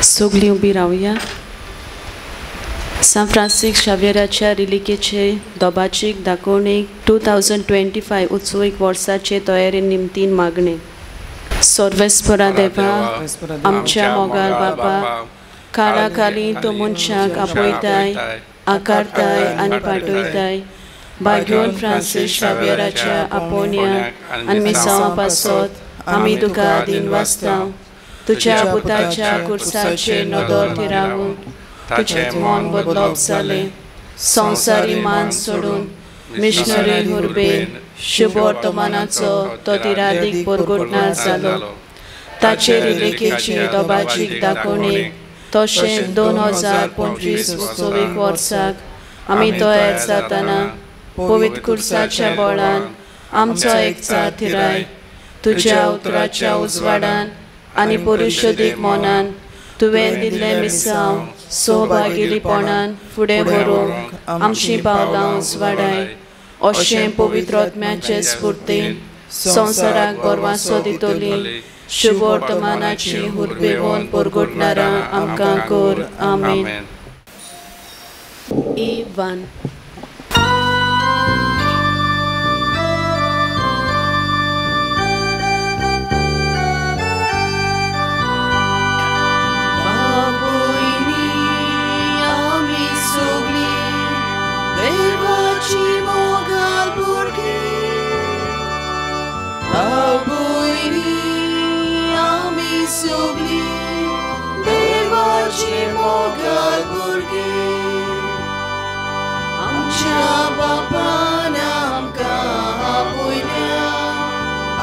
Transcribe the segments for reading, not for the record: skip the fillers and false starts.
सगळीं उबी रावया. San Francis शावेराच्या रिलिकेचे दोबाचीक दाखोवणेक 2025 उत्सवीक वर्साचे तयारी निमतीन मागणे. सर्वेस्परा देवा, आमच्या मोगाल बापा, काळा खाली तो मनशाक आपयताय, आकारताय आनी पाठयताय. भाग्योन फ्रांसीस शावेराच्या आपोवण्याक आनी मिसावा पासत आमी तुका दिन वाचतां. तुज्या पुताच्या कुर्साचे नदर थिरावून तुझें मन बदलप जालें. संवसारी मान सोडून मिशनरी हुर्बेन शुभ वर्तमानाचो तो तिरादीक परगटणार जालो. ताचे रिलेकेची दोबाचीक दाखोवणेक तशेंच 2025 उत्सवीक वर्साक आमी तयार जातना पवित्र कुर्साच्या बळान आमचो एकचार थिराय. तुज्या उतराच्या उजवाडान आनी परिशोदीक मनान तुवें दिल्ले मिसांव सहभागिरीपणान फुडें व्हरूंक आमचीं पावलां उजवाडाय. अशें पवित्र आत्म्याचे स्फूर्तीन संवसाराक बरवासो दितली शुभ वर्तमानाची हुर्बेवून परगटणारां आमकां कर. आमेन. E1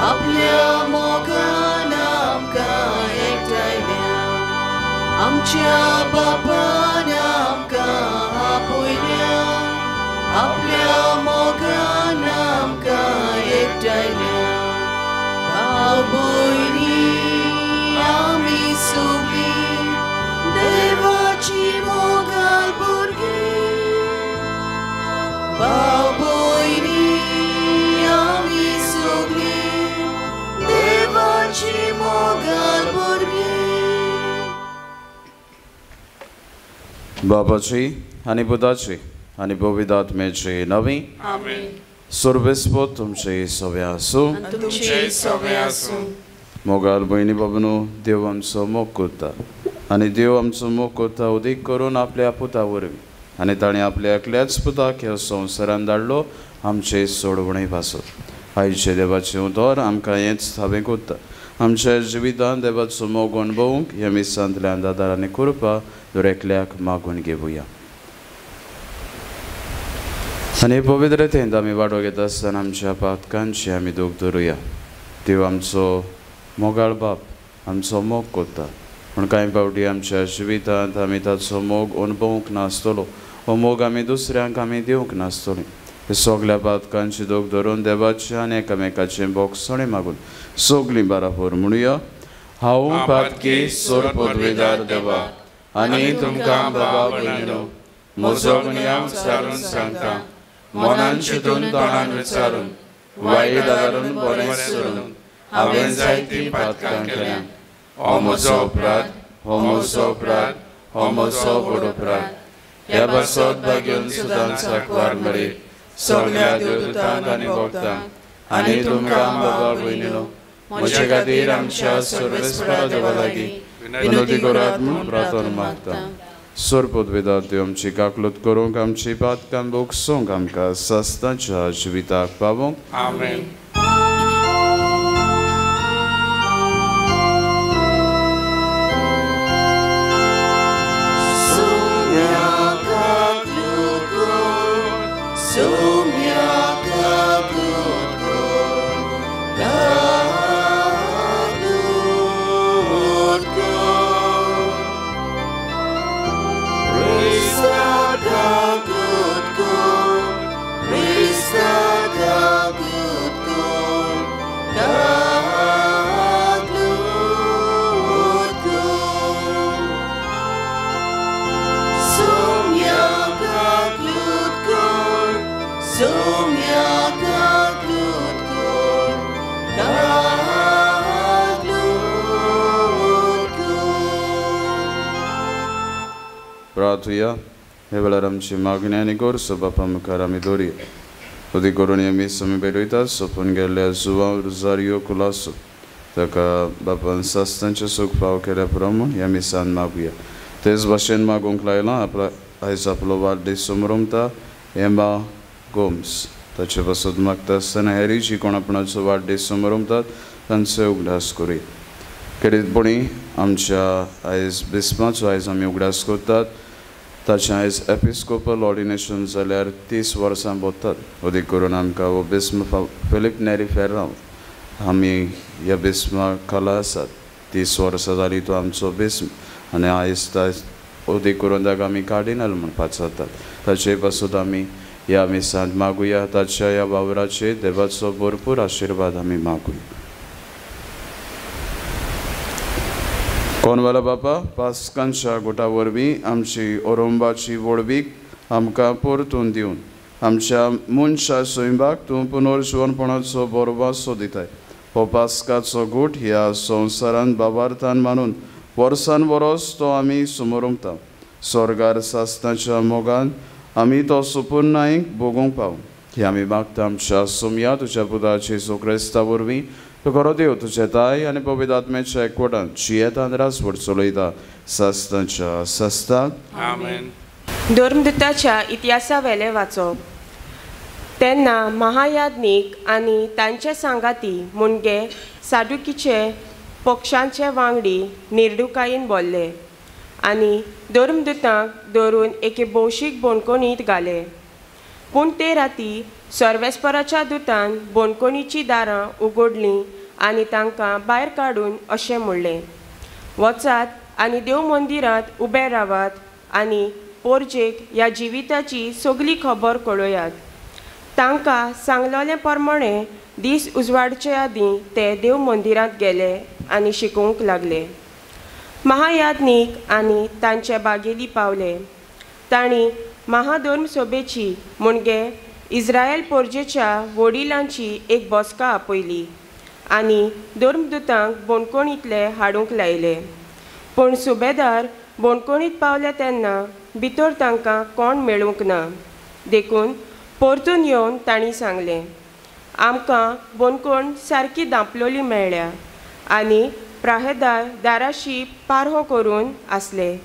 आपल्या मोगान आमकां एकठांयल्या. आमच्या बापान आमकां आपयल्या. आपल्या मोगान आमकां एकठांयल्या. भाव भयणी आमी सगळीं देवाची मोगाल भुरगीं. भाव भयणी आमी सगळीं देवाची मोगाल भुरगीं. बापाची आनी पुताची आनी पवित्र आत्म्याची नवी. आमेन. सर्वेस्पो तुमचे सवे आसूं. तुमचे सवे आसूं. मोगाल भयणी बाबनू, देव आमचो मोग करता आनी देव आमचो मोग करता उदीक करून आपल्या पुता वरवीं. आनी ताणें आपल्या एकल्याच पुताक ह्या संवसारान धाडलो आमचे सोडवणे पासत. आयचे देवाचें उतर आमकां हेंच हांवें कोत्ता. आमच्या जिवितांत देवाचो मोग अणभवूंक ह्या मिसांतल्यान दादार आनी कृपा दरेकल्याक मागून घेवया. आनी पवित्रतेंत आमी वाडो घेता आसतना आमच्या पातकांची आमी दूख धरुया. देव आमचो मोगाळ बाप आमचो मोग करता, पूण कांय फावटी आमच्या जिवितांत आमी ताचो मोग अणभवूंक नासतलो. हो मोग आमी दुसऱ्यांक आमी दिवंक नासतलीं. हे सगल्या पातकांची दूख धरून देवाचे आनी एकामेकाचें बोगसणे मागून सगलीं बाराबर म्हणुया. हांव पातकी सोर पदवेदार देवा आनी तुमकां बाबा भयणीनो, म्हजो गुन्यांव विचारून सांगता. मनान चिंतून तोंडान विचारून वायट दारून बरें सोडून हांवें जायतीं पातकां केल्यां. हो म्हजो अपराध, हो म्हजो अपराध, हो म्हजो व्हड अपराध. ह्या बसत भाग्योन सुदान साकवार मेळ्ळी सगळ्या देवदूतांक आनी भक्तांक आनी तुमकां बाबा भयणीनो, म्हजे खातीर आमच्या सर्वेस्परा देवा लागीं विनोदी करात म्हूण प्रार्थना मागता. सर्वपदवेदार देव आमची काकलूत करूंक आमची पातकां बोगसूंक आमकां सस्ताच्या जिविताक पावूंक. आमेन. प्रार्थुया. हे वेळार आमची मागणी आनी गोरसो बापा मुखार आमी दवरुया. उदी करून आमी समी बेडयतात सोपून गेल्ल्या जुवांव रुजारियो कुलासो ताका बापान सास्तांचें सूख फाव केल्या प्रमाण आमी सान मागुया. तेच भाशेन मागूंक लायलां. आयज आपलो वाडदीस समोरमता एमा गोम्स ताचे पासत मागता आसतना हेरी जी कोण आपणाचो वाडदीस समोरमतात तांचो उगडास करुया. खेरीतपणी आमच्या आयज बिस्माचो आयज आमी उगडास करतात. ताचें आयज एपिस्कोपल ऑर्डिनेशन जाल्यार 30 वर्सां बोत्तात. अदीक करून आमकां हो बिस्म फिलीप नेरी फेर्रांव आमी ह्या बिस्मा खाला आसात. 30 वर्सां जाली तो आमचो बिस्म आनी आयज अदीक करून ताका आमी कार्डिनल म्हणपाक जातात. ताचे पासून आमी ह्या मिसांत मागुया. ताच्या ह्या वावराचेर देवाचो भरपूर आशिर्वाद आमी मागुया. कोनवाला बापा पास्कांच्या गोटा वरवीं आमची ओरोंबाची वळवीक आमकां परतून दिवन आमच्या मनशा स्वयंबाक तूं पुनर्जीवनपणाचो बरो वासो दिताय. हो पास्काचो गोठ ह्या संवसारांत बाबार्थान मानून वर्सान वरोस तो आमी समोरमता. स्वर्गार सासनाच्या मोगान आमी तो सुपूर्णायेक भोगूंक पाव. ही आमी मागता आमच्या सोमया तुज्या पुताचे जेजू क्रिस्ता वरवीं. तो खरो देव तुजे ताय आनी पवित्र आत्म्याच्या एकवटान जियेतान रासवड चलयता सासनाच्या सस्ताक आमेन. धर्मदुताच्या इतिहासा वेले वाचप. तेन्ना महायाज्ञीक आनी तांचे सांगाती मुणगे सादुकीचे पक्षांचे वांगडी निर्डुकायेन बोल्ले आनी धर्मदुतांक धरून एके भौशीक बोणकोणींत घाले. पूण ते राती सर्वेस्पराच्या दुतान बोणकोणीची दारां उगडलीं आनी तांकां भायर काडून अशें म्हणलें, वचात आनी देव मंदिरांत उबे रावात आनी पोरजेक ह्या जिविताची सगळी खबर कळयात. तांकां सांगलोले प्रमाणे दीस उजवाडचे आदीं ते देव मंदिरांत गेले आनी शिकोवंक लागले. महायाज्ञीक आनी तांचे बागेली पावले. तांणी महाधर्म सभेची मुणगे इस्रायल पोरजेच्या वडिलांची एक बसका आपयली आनी धर्मदुतांक बोणकोणींतले हाडूंक लायले. पूण सुबेदार बोणकोणींत पावले तेन्ना भितर तांकां कोण मेळूंक ना. देखून परतून येवन तांणी सांगलें, आमकां बोणकोण सारकी धांपलोली मेळ्ळ्या आनी प्राहेदार दाराशी पारहो करून आसले,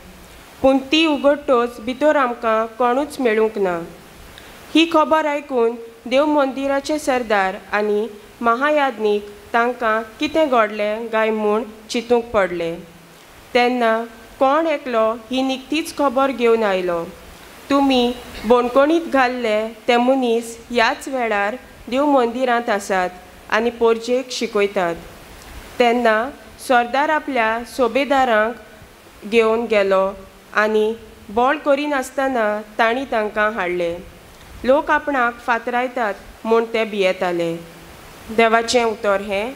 पूण ती उगडटोच भितर आमकां कोणूच मेळूंक ना. ही खबर आयकून देव मंदिराचे सरदार आनी महायाज्ञीक तांकां कितें घडलें काय म्हूण चिंतूंक पडले. तेन्ना कोण एकलो ही निकतीच खबर घेवन आयलो, तुमी बोणकोणींत घाल्ले ते मनीस ह्याच वेळार देव मंदिरांत आसात आनी पोरजेक शिकयतात. तेन्ना सरदार आपल्या सोबेदारांक घेवन गेलो आनी बोळ करिनासतना तांणी तांकां हाडले. लोक आपणाक फातरायतात म्हूण ते भियेताले. देवाचें उतर हें.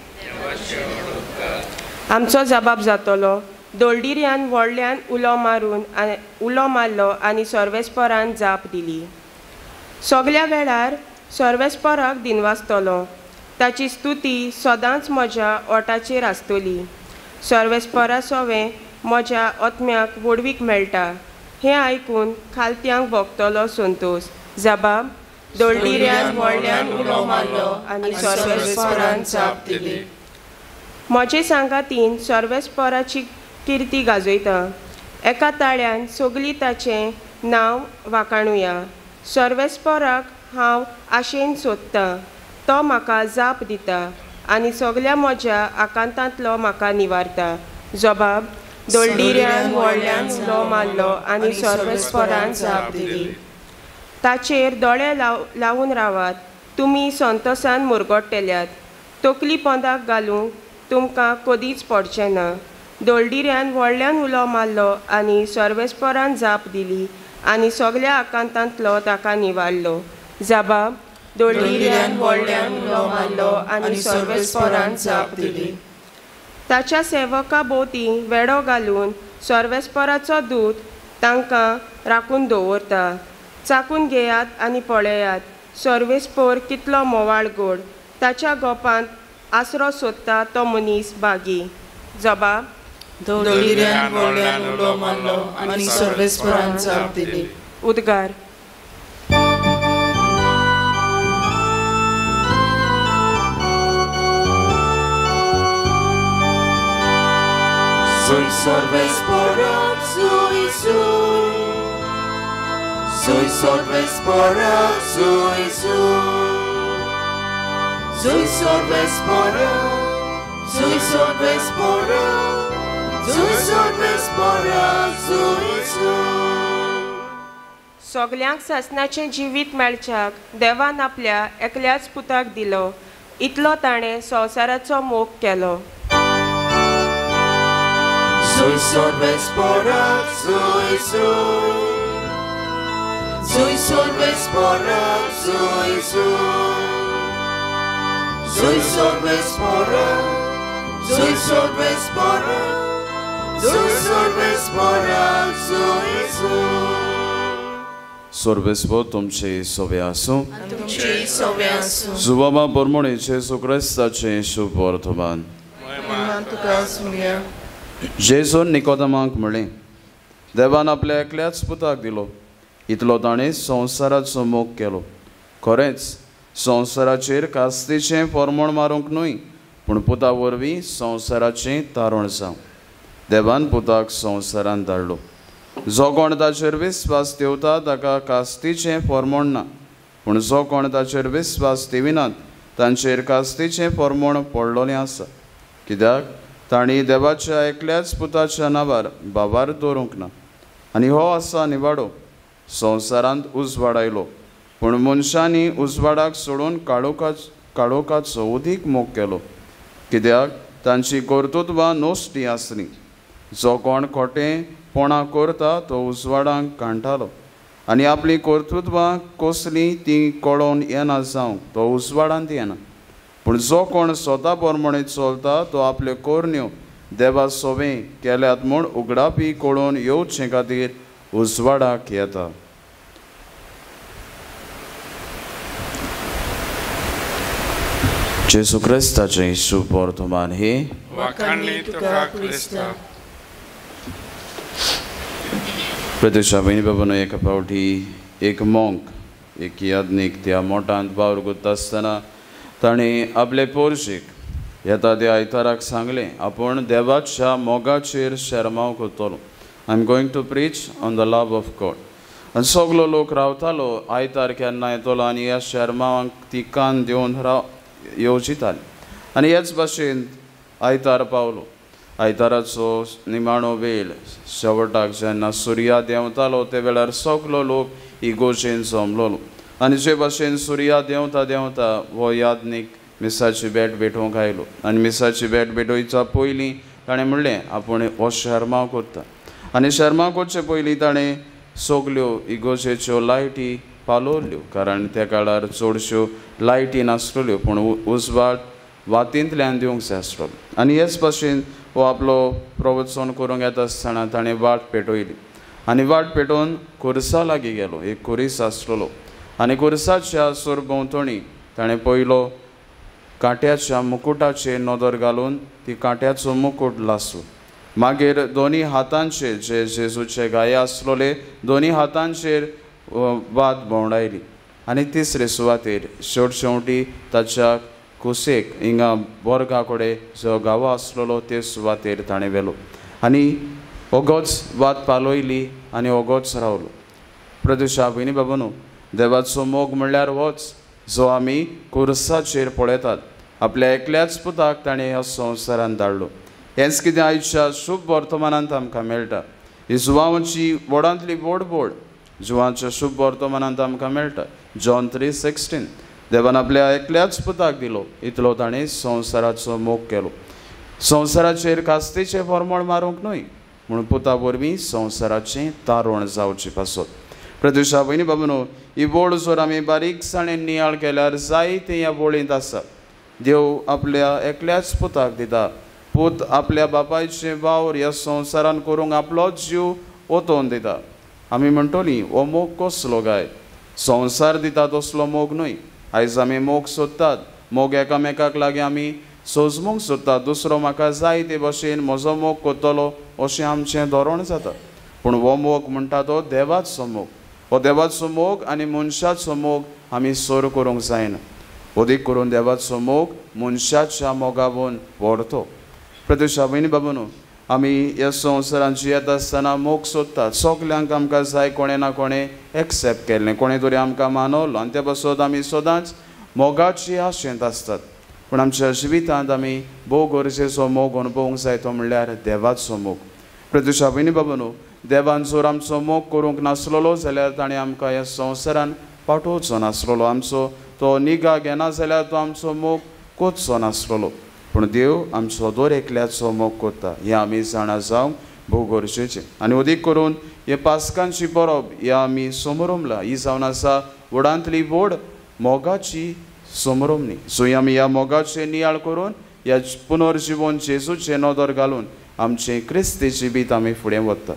आमचो जबाब जातलो. दोळडिऱ्यान व्हडल्यान उलो मारलो आनी सर्वेस्परान जाप दिली. सगळ्या वेळार सर्वेस्पराक दिनवासतलो. ताची स्तुती सदांच म्हज्या ओठाचेर आसतली. सर्वेस्परा सोवें म्हज्या आत्म्याक वडवीक मेळटा. हें आयकून खालत्यांक भोगतलो संतोश. जबाब. दोळडिऱ्यान व्हडल्यान उलो मारलो आनी सर्वेस्परान जाप दिली. म्हजे सांगातीन सर्वेस्पराची किर्ती गाजयता. एका ताळ्यान सगळीं ताचें नांव वाखाणुया. सर्वेस्पराक हांव आशेन सोदतां. तो म्हाका जाप दिता आनी सगळ्या म्हज्या आकांतांतलो म्हाका निवारता. जबाब. दोळडिऱ्यान व्हडल्यान उलो मारलो आनी सर्वेस्परान जाप दिली. ताचेर दोळे लावून रावात. तुमी संतोसान मुरगोडटेल्यात. तकली पोंदाक घालूंक तुमकां कदींच पडचें ना. दोळडिऱ्यान व्हडल्यान उलो मारलो आनी सर्वेस्परान जाप दिली आनी सगळ्या आकांतांतलो ताका निवारलो. जबाब. दोळडिऱ्यान व्हडल्यान उलो मारलो आनी सर्वेस्परान जाप दिली. ताच्या सेवका भोवती वेडो घालून सर्वेस्पराचो दूत तांकां राखून दवरता. चाकून घेयात आनी पळयात. सर्वेस्पर कितलो मोवाळ गोड. ताच्या गोपांत आसरो सोदता तो मनीस बागी. जबाब. दोळिऱ्यान व्हडल्यान उलो मारलो आनी सर्वेस्परान जाप दिली. उद्गार. Soy सर्वेस्पराक सोय सोय, soy सर्वेस्पराक सोय सोय, soy सर्वेस्पराक, soy सर्वेस्पराक, soy सर्वेस्पराक सोय सोय. सगल्यांक सासणाचें जिवीत मेळच्याक देवान आपल्या एकल्याच पुताक दिलो, इतलो ताणें संवसाराचो मोग केलो. Soy सर्वेस्पराक सोय सोय, soy सर्वेस्पराक सोय सोय, soy सर्वेस्पराक, soy सर्वेस्पराक, soy सर्वेस्पराक सोय सोय. Sorvespo तुमचे सोबे आसूं. तुमचे सोबे आसूं. जुबाबा परमणे जेसू क्रिस्ताचें शुभ वर्तमान. तुका आसूं. जेसून निकोदेमाक म्हणलें, देवान आपल्या एकल्याच पुताक दिलो, इतलो ताणें संवसाराचो मोग केलो. खरेंच संवसाराचेर कास्तीचें परमण मारूंक न्हय, पूण पुता वरवीं संवसाराचें तारण जावं. देवान पुताक संवसारांत धाडलो. जो कोण ताचेर विस्वास ठेवता ताका कास्तीचें परमण ना, पूण जो कोण ताचेर विस्वास ठेविनात तांचेर कास्तीचें परमण पडलोलें आसा. कित्याक तांणी देवाच्या एकल्याच पुताच्या नांवार बाबार दवरूंक ना. आनी हो आसा निवाडो. संवसारांत उजवाड आयलो, पूण मनशांनी उजवाडाक सोडून काळोखाचो उदीक मोग केलो, कित्याक तांची कर्तुत्वां नोश्टी आसलीं. जो कोण खोटेपणां करता तो उजवाडाक कांटालो, आनी आपली कर्तुत्वां कसलीं तीं कळोवन येना जावंक तो उजवाडांत येना. पूण जो कोण स्वता प्रमाणे चलता तो आपल्यो कोरण्यो देवा सोबें केल्यात म्हूण उगडापी कळोवन येवचे खातीर उजवाडाक येता. जेसू क्रिस्ताचें शुभ वर्तमान हे प्रत्यक्षा बहिणी बाबांनो, एका फावटी एक मोंक एक यादनीक त्या मोठांत वावर करता आसतना ताणें आपले पोरशेक येता त्या आयताराक सांगलें, आपूण देवाच्या मोगाचेर शर्माव करतलो. I am going to preach on the love of God. आनी सगलो लोक रावतालो आयतार केन्ना येतलो आनी ह्या शर्मावांक ती कान दिवन येवचिताली. आनी हेच भाशेन आयतार पावलो. आयताराचो निमाणो वेळ शेवटाक जेन्ना सुर्या देंवतालो ते वेळार सगलो लोक इगोजेन जमलोलो. आनी जे भाशेन सुर्या देंवता देंवता हो यादनीक मिसाची भेट भेटोवंक आयलो. आनी मिसाची भेट भेटोवच्या पयलीं ताणें म्हणलें, आपूण हो शर्माव करता. आनी शर्माव करचे पयलीं ताणें सगल्यो इगोजेच्यो लायटी पालोवल्यो, कारण त्या काळार चडश्यो लायटी नासल्यो, पूण उजवाड वातींतल्यान दिवंक जाय आसलो. आनी हेच भाशेन हो आपलो प्रवचन करूंक येता आसतना ताणें वाट पेटयली. आनी वाट पेटोवन खुर्सा लागीं गेलो. एक खुरीस आसलोलो आनी खुर्साच्या सरभोंवतणी ताणें पयलो कांट्याच्या मुकुटाचेर नदर घालून ती कांट्याचो मुकुट लासलो. मागीर दोनी हातांचेर जे जेजूचे गाये आसलोले दोनी हातांचेर वात भोंवडायली. आनी तिसरे सुवातेर शेवटी ताच्या कुसेक हिंगा बोरगा कडेन जो गांव आसलोलो ते सुवातेर ताणें व्हेलो. आनी ओगोच वात पालोयली आनी ओगोच रावलो. प्रदुशा भयणी बाबांनो, देवाचो मोग म्हणल्यार होच जो आमी खुर्साचेर पळयतात. आपल्या एकल्याच पुताक ताणें ह्या संवसारांत धाडलो. हेंच कितें आयच्या शुभ वर्तमानांत आमकां मेळटा. ही जुवांवाची व्हडांतली व्हड जुवांच्या शुभ वर्तमानांत आमकां मेळटा. जॉन 3:16 देवान आपल्या एकल्याच पुताक दिलो, इतलो ताणें संवसाराचो मोग केलो. संवसाराचेर कास्तीचें फर्मण मारूंक न्हय, म्हणून पुता वरवीं संवसाराचें तारण जावचें पासत. प्रत्युशा भयणी बाबांनो, ही बोड जर आमी बारीकसाणेन नियाळ केल्यार जायते ह्या बोळींत आसा. देव आपल्या एकल्याच पुताक दिता. पूत आपल्या बापायचें वावर ह्या संवसारान करूंक आपलोच जीव ओतोवन दिता. आमी म्हणटलीं हो मोग कसलो गाय, संवसार दिता तसलो मोग न्हय. आयज आमी मोग सोदतात, मोग एकामेकाक लागीं आमी सोजमूंक सोदता दुसरो म्हाका जाय ते भशेन म्हजो मोग कोत्तलो अशें आमचें धोरण जाता. पूण हो मोग म्हणटा तो देवाचो मोग. हो देवाचो मोग आनी मनशाचो मोग आमी सोर करूंक जायना. अदीक करून देवाचो मोग मनशाच्या मोगावून व्हरतो. प्रत्युशा भयणी बाबूनो, आमी ह्या संवसारांत जियेत आसतना मोग सोदतात. सगल्यांक आमकां जाय कोणें ना कोणें एक्सेप्ट केल्लें, कोणें तरी आमकां मानवलो आनी ते पासत आमी सदांच मोगाची आशेंत आसतात. पूण आमच्या जिवितांत आमी भोव गरजेचो मोग अनुभवूंक जाय तो म्हणल्यार देवाचो मोग. प्रत्युशा भयणी बाबूनो, देवान जर आमचो मोग करूंक नासलेलो जाल्यार ताणें आमकां ह्या संवसारांत पाठोवचो नासलेलो. आमचो तो निगा घेना जाल्यार तो आमचो मोग कोचचो नासलेलो. पूण देव आमचो दर एकल्याचो मोग कोत्ता हें आमी जाणा जावंक भोव गरजेचें. आनी अदीक करून हे पास्कांची परब हें आमी समारंभला ही जावन आसा व्हडांतली व्हड मोगाची समारंभणी. सो आमी ह्या मोगाचें नियाळ करून ह्या पुनर्जीवन जेजूचें नदर घालून आमचें क्रिस्ती जिवीत आमी फुडें व्हरतात.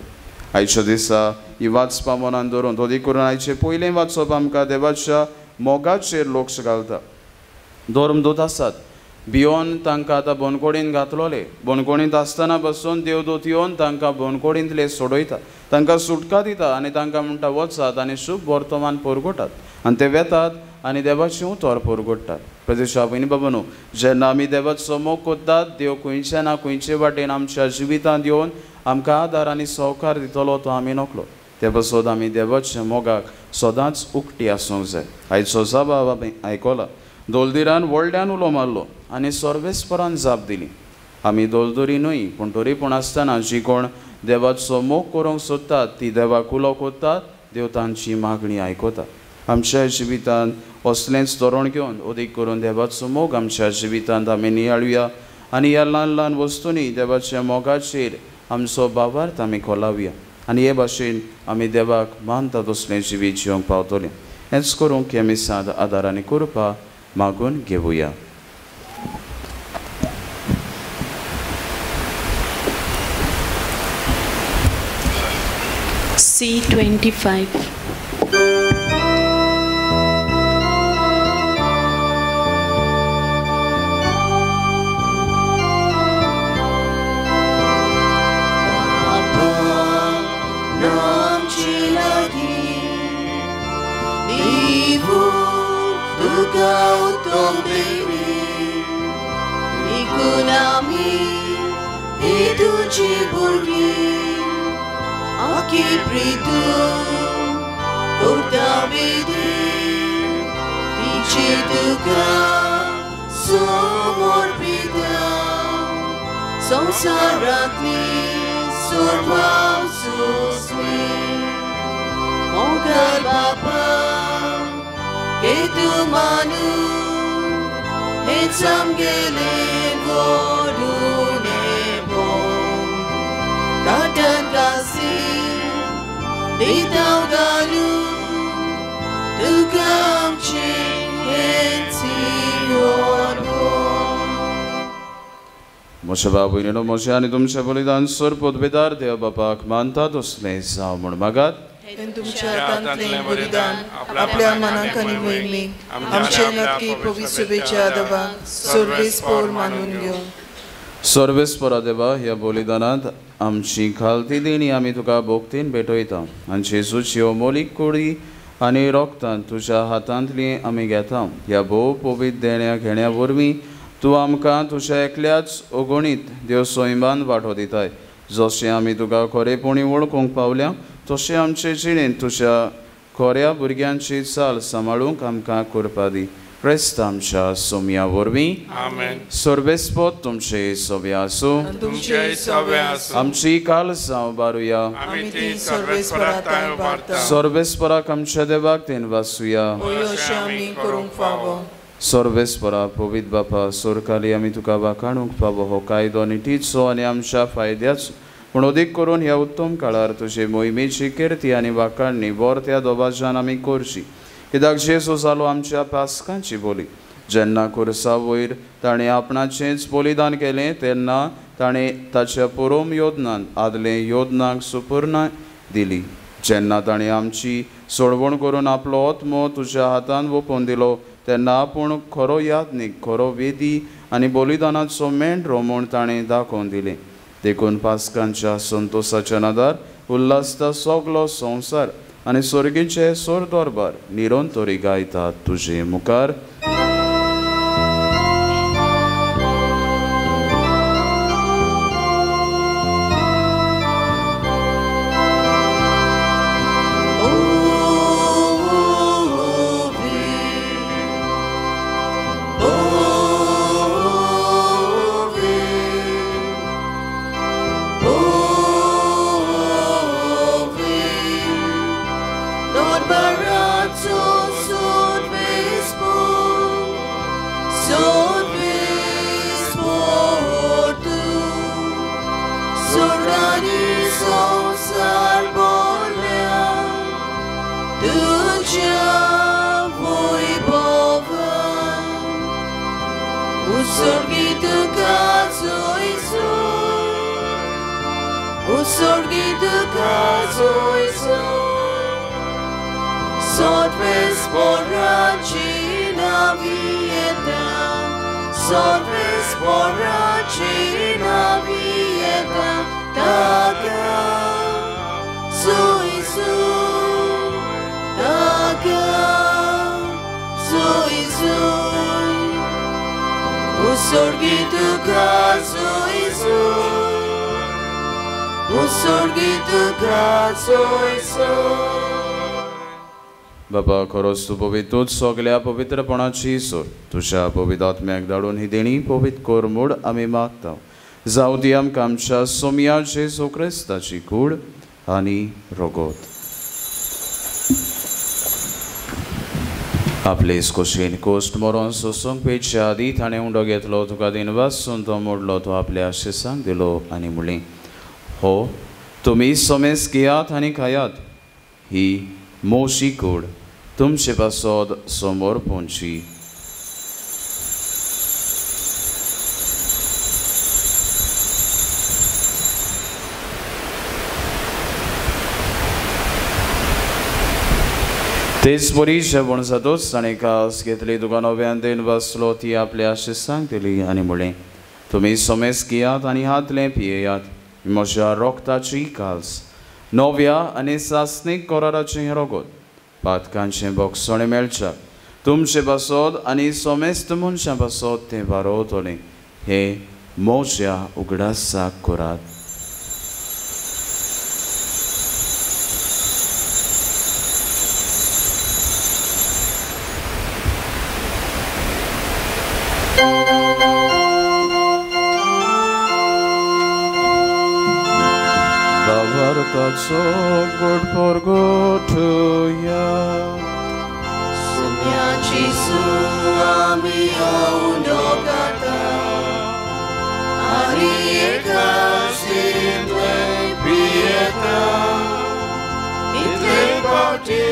आयच्या दिसा ही वाचपा मनान धरून अदीक करून आयचें पयलें वाचप आमकां देवाच्या मोगाचेर लक्ष घालता. धर्मदूत आसात भियोन तांकां आतां बनकोडींत घातलोले. बनकोडींत आसतना पासून देवदूत येवन तांकां बनकोडींतले सोडयता, तांकां सुटका दिता आनी तांकां म्हणटा वचात आनी शुभ वर्तमान परगटात. आनी ते वेतात आनी देवाचें उतर परगटात. प्रत्युशा भयणी बाबूनो, जेन्ना आमी देवाचो मोग कोत्तात देव खंयच्या ना खंयचे वाटेन आमच्या जिवितांत येवन आमकां आदार आनी सहकार दितलो तो आमी नकलो. ते पासत आमी देवाच्या मोगाक सदांच उक्टी आसूंक जाय. आयचो जबाब आमी आयकला. दोलदिरान व्हडल्यान उलो मारलो आनी सर्वेस्परान जाप दिली. आमी दोलदुरी न्हय, पूण तरी पूण आसतना जी कोण देवाचो मोग करूंक सोदतात ती देवाक उलो कोत्तात, देव तांची मागणी आयकता. आमच्या जिवितांत असलेंच धोरण घेवन अदीक करून देवाचो मोग आमच्या जिवितांत आमी नियाळुया आनी ह्या ल्हान ल्हान वस्तूंनी देवाच्या मोगाचेर आमचो भावार्थ आमी खोलावया आनी हे भाशेन आमी देवाक मानता तसलें जिवीत जिवंक पावतलें. हेंच करूंक आमी साद आदार आनी कृपा मागून घेवया. C25. संसारातली सोडवाव सोसली मोगल बापा के तू मानू हेच आमगेले गोडूने बोम काटन कासी दिताव घालू तुका आमचे हेची म्हज्या बाबूयनो म्हजें आनी तुमचें बलिदान सर्प उद्भिदार देव बापाक मानता तसलें जावं म्हूण मागात. तुमच्या हातांतलें बलिदान आपल्या मनाक आनी मोहिमेक आमचे नक्की पवित्र शुभेच्छा देवाक सर्वेस्पर मानून घेवन. सर्वेस्परा देवा, ह्या बलिदानांत आमची खालती देणी आमी तुका भोक्तीन भेटयता आनी जेजूची अमोलीक कुडी आनी रोगतान तुज्या हातांतली आमी घेता. ह्या भोव पवित्र देण्या घेण्या वरवीं तूं आमकां तुज्या एकल्याच अगणीत देव सैमान वांटो दिताय. जशें आमी तुका खरेपणी वळखूंक पावल्या तशें आमचे जिणेंत तुज्या खऱ्या भुरग्यांची चाल सांबाळूंक आमकां कृपा दी. क्रिस्त आमच्या सोम्या वरवीं. आमेन. सर्वेस्पर तुमचे सोबे आसूं. आमची काल जावं बारुया. सर्वेस्पराक आमच्या देवाक तेन वाचुया. सर्वेस्परा पवित्र बापा, सोरकाली आमी तुका वाखाणूंक पावो हो कायदो निटीचो आनी आमच्या फायद्याचो. पूण अदीक करून ह्या उत्तम काळार तुजे मोहिमेची किर्ती आनी वाखाणणी वर त्या दोबाजान आमी करची. कित्याक जेजू जालो आमच्या पास्कांची बोली. जेन्ना खुर्सा वयर ताणें आपणाचेंच बलिदान केलें तेन्ना ताणें ताच्या पुरोम योजनांत आदले योजनांक सुपूर्ण दिली. जेन्ना ताणें आमची सोडवण करून आपलो आत्मो तुज्या हातान ओपून दिलो तेन्ना आपूण खरो यादनीक, खरो वेदी आनी बलिदानाचो मेंढरो म्हूण ताणें दाखोवन दिलें. देखून पास्कांच्या संतोशाच्या नादार उल्हासता सगलो संवसार आनी सर्गीचे सोर दरबार निरंतरी गायतात तुजे मुखार. बाबा खरोच तूं पवित्र सगल्या पवित्रपणाची सोर तुझ्या पवित्र आत्म्याक धाडून ही देणी पवित्र कोर मूड आमी मागता. जावं ती आमकां आमच्या सोम्या जेजू क्रिस्ताची कूड आनी रगत. आपले खोशेन कोस्ट मरोन सोसूंक पेटच्या आदी ताणें उंडो घेतलो, तुका दिन वाचून तो मोडलो, तो आपल्या आशिसांक दिलो आनी म्हणलें, हो तुमी सोमेस घेयात आनी खायात, ही मोशी कूड तुमचे पासोद समोर पोंची. तेच बरी जेवण जातूच ताणें कास घेतली, तुका नव्यान देन बसलो, ती आपल्या आशिसांक दिली आनी म्हणलें, तुमी सोमेस घेयात आनी हातलें पियेयात, म्हज्या रोगताची कास नव्या आनी सासणीक कराराचें रगत पातकांचें बोगसणें मेळच्याक तुमचे पासोद आनी सोमेस्त मनशां पासोद तें वारोवतलें, हे म्हज्या उगडासाक करात. Vavartaco God porgotuja. Sumyaci su ami aunogata, arieka simple prieta, itle bauti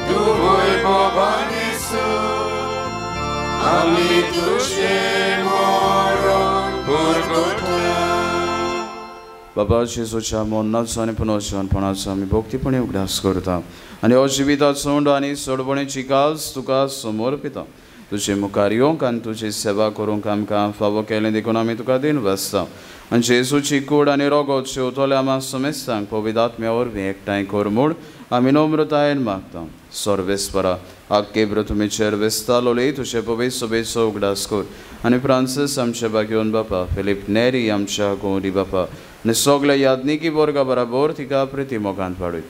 tvoj povanesu, ami tuše moron porgotuja. बाबा जेजूच्या मोन्नाचो आनी पुनर्जन्मपणाचो आमी भक्तीपणे उगडास करता आनी हो जिविताचो उंड आनी सोडपणेची कास तुका समर्पिता. तुजे मुखार येवंक आनी तुजी सेवा करूंक आमकां फावो केलें देखून आमी तुका दिन बसता. आनी जेजूची कूड आनी रगत शेवतले आम्हा समेस्तांक पवित्र आत्म्या वरवीं एकठांय कर म्हूण आमी नम्रतायेन मागता. सर्वेस्परा आख्खे पृथ्वीचेर वेस्तालोले तुजे पवित्र सभेचो उगडास कर आनी फ्रांसीस आमचे बागेवन बापा, फिलीप नेरी आमच्या गौरी बापा आनी सगल्या यादनिकी वर्गा बराबर तिका प्रिती मोगान पाडूय.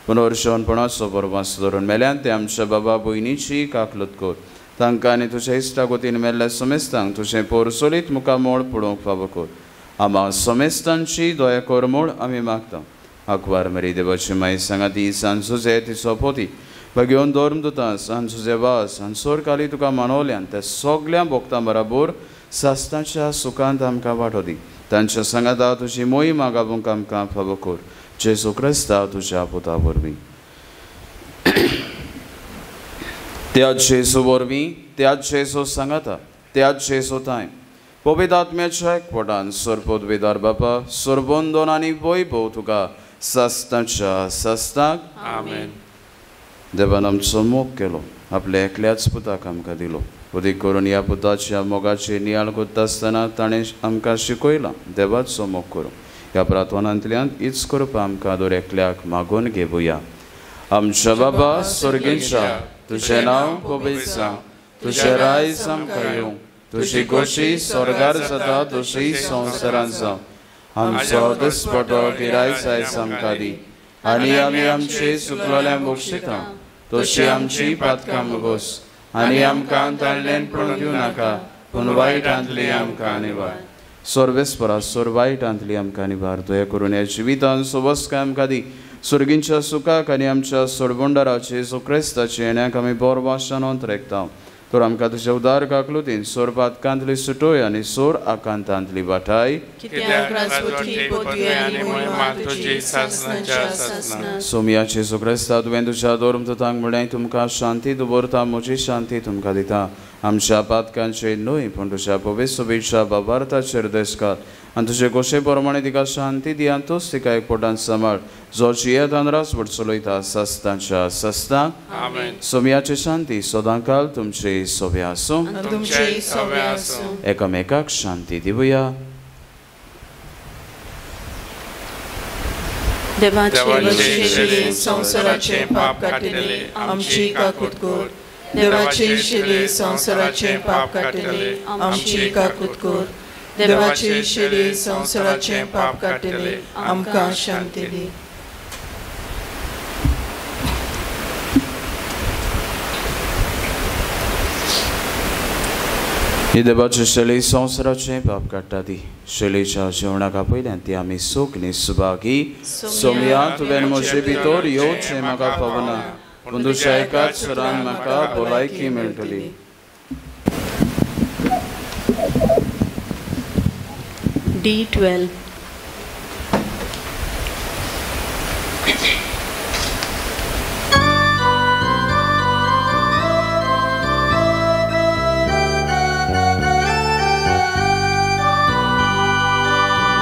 पुनर्जन्मपणाचो परवास धरून मेल्यान ते आमच्या बाबा भयणीची काकलत कर. तांकां आनी तुज्या इश्टागोतीन मेल्ल्या समेस्तांक तुजें पोरसोलीत मुखामोळ पडोवंक फावो कर. आम्हा समेस्तांची दया कर म्हूण आमी मागता. आकवार मेरी देवाची माई सांगाती सांजुजे तिचो पोती बागेवन धर्मदूतां सांजुजे वास आनी सोरकाली तुका मानवल्यान त्या सगल्या भक्तां बराबर सास्ताच्या सुखांत आमकां वांटो दी. तांच्या सांगाता तुजी मोहीम आगावूंक आमकां फावो कर. जेजू क्रिस्ता तुज्या पुता वरवीं. त्याच जेजू वरवीं, त्याच जेजू सांगाता, त्याच जेजू ताय पवित्र आत्म्याच्या एकवटान सरपदवीदार बापा, सरबंदन आनी वैभव तुका सास्ताच्या सास्ताक. आमेन. देवान आमचो मोग केलो, आपल्या एकल्याच पुताक आमकां दिलो. उदीक करून ह्या पुताच्या मोगाची नियाळ करता आसतना ताणें आमकां शिकयलां देवाचो मोग करूं. ह्या प्रार्थनांतल्यान हीच करपा आमकां दर एकल्याक मागून घेवया. आमच्या बाबा स्वर्गीच्या, तुजें नांव पवित्र जावं, तुजें रायज आमकां येवं, तुजी खोशी स्वर्गार जाता तशी संवसारांत जावं. आमचो दिसपटो गिरायज आयज आमकां दी, आनी आमी आमची चुकलोल्यांक बक्षिता तशी आमची पातकां मुगोस, आनी आमकां ताळ्ळेन पडूंक दिवं नाका, पूण वायटांतली आमकां निवार. सर्वेस्परा सोर वायटांतली आमकां निवार. दया करून ह्या जिवितांत सुवस्काय आमकां दी. सुर्गींच्या सुखाक आनी आमच्या सोडबोंडाराचे येशू क्रिस्ताचे येण्याक आमी बोर भाशेन अंतरेकता. तर आमकां तुज्या उदार काकलुतीन सोर पातकांतली सुटोय आनी सोर आकांतांतली वाटाय. सोमयाचे येशू क्रिस्ता तुवें तुज्या धर्मदूतांक म्हळें तुमकां शांती दवरता, म्हजी शांती तुमकां दिता. आमच्या पातकांचे न्हय पूण तुज्या पवित्र सोबीच्या बाबार्थाचेर देश घाल, आनी तुजे खोशे प्रमाणे तिका शांती दी, आनी तूंच तिका एकपोटान सांबाळ, जो जियेत रासवट चलयता सस्तांच्या सस्तां. सोमयाची शांती सदांकाल तुमचे सोबे आसूं. एकामेकाक शांती दिवया. देवाचे संवसाराचे पाप काटिले आमची काकूट कर. देवाचे शिले संवसाराचे पाप काटिले आमची काकूट कर. देवाचे शिले संवसाराचे पाप काटिले आमकां शांती दी. ही देवाची शैली संवसाराचे पाप काडटा ती. शैलीच्या जेवणाका पयल्यान ती आमी सूख निसुभागी. सोमया तुवें म्हजे भितर येवचें म्हाका पावना, पूण तुज्या एकाच स्वरान म्हाका भलायकी मेळटली. D12.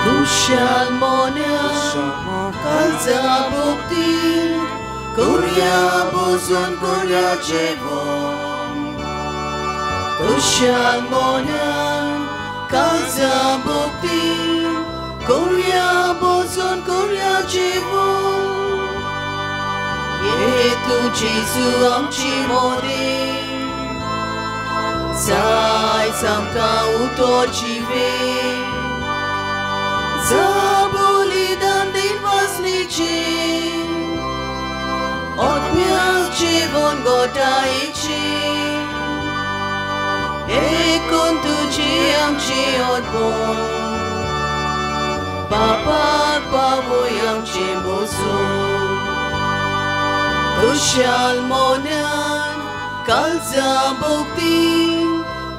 Kushal monia kalza bukti Kurya bozon kurya jevon. Kushal monia kalza bukti Kurya bozon kurya jevon. Ye tu Jesu amchi modin Zai samka utor jive Zaboli dan din vasnici Odmiak jivon godaici Ekon tuji amci odbon Papak pavoy amci bozon. Kushal monan kalza bukti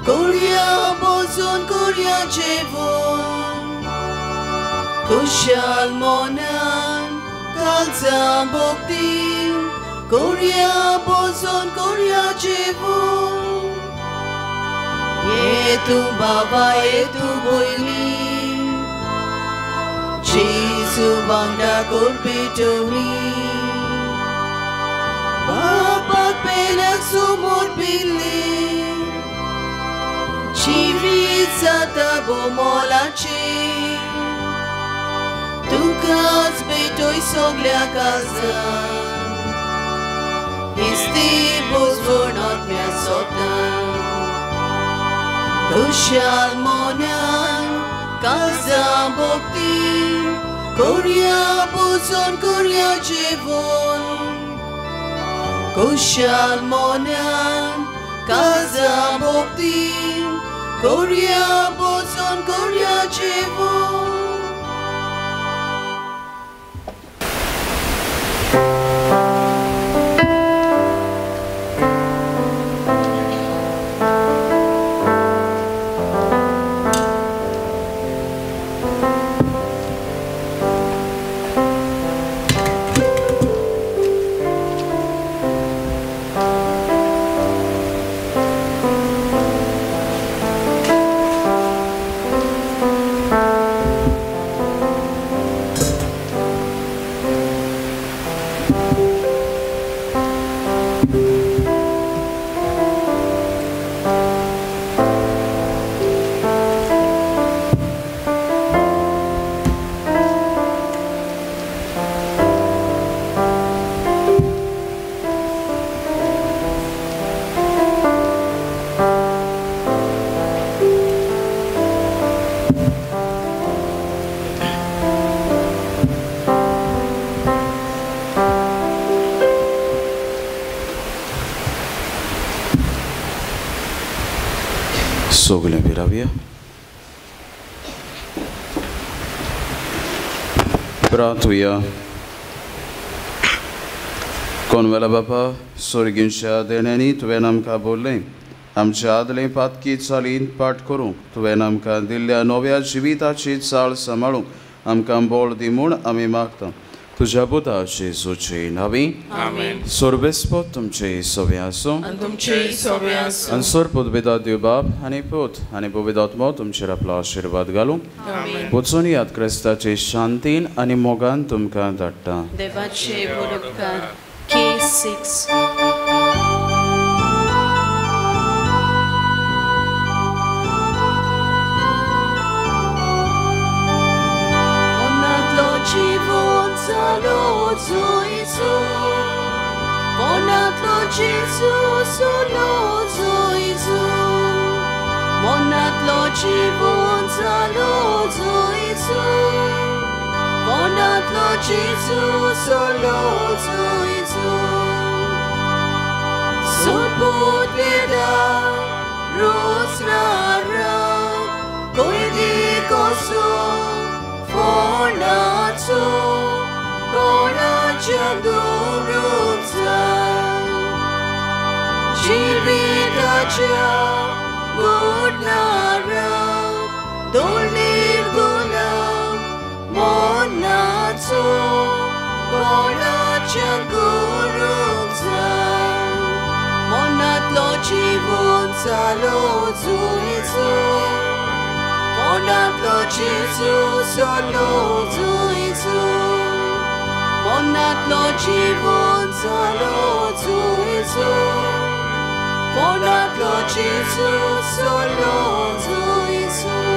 Kurya bozon kurya jevon. Kushal monan kalza bukti Kurya bozon kurya jevon. Ye tu baba ye tu boyni Jesu bangda kurbitoni. Bapak penak sumur pilih Chivit sata bomolaci Tukas betoi soglia kazan Isti pozvornat mea sotan. Kushal monan kalza bukti Kurya bozon kurya jevon. Kushal monan kalza bukti Kurya bozon kurya jevon. Soglia via. Pratuja. Konvela Bapa, स्वर्गींच्या देण्यानी तुवें आमकां बोल्लें आमच्या आदलें पातकी चालीन पाठ करूंक तुवें आमकां दिल्ल्या नव्या जिविताची चाळ सांबाळूंक आमकां बोल दी म्हूण आमी मागता तुज्या पुता जेजूचे नांवी सोर्बेस्पोत तुमचे सवे आसूं आनी सोरपूत बिदा दिव बाप आनी पूत आनी पवित्रात्मो तुमचेर आपलो आशिर्वाद घालूं वचून याद क्रिस्ताचे शांतीन आनी मोगान तुमकां धाडटा देवाचे बरोबकार Case 6 Monatlo Jesus, Lotso Izu. Monatlo Chivonza, Lotso Izu. Monatlo Jesus, Lotso Izu. Soput vida, Rosnara, Koidi Koso, Fornatso. Kona Chandurutsa Jivitacha Gurnara Dolir Gulam Monatso Kona Chandurutsa Monatlo Chivunsa Lozuizu Monatlo Jesus Lozuizu Monatlo Chivunza Lozuizu Monatlo Jesus Lozuizu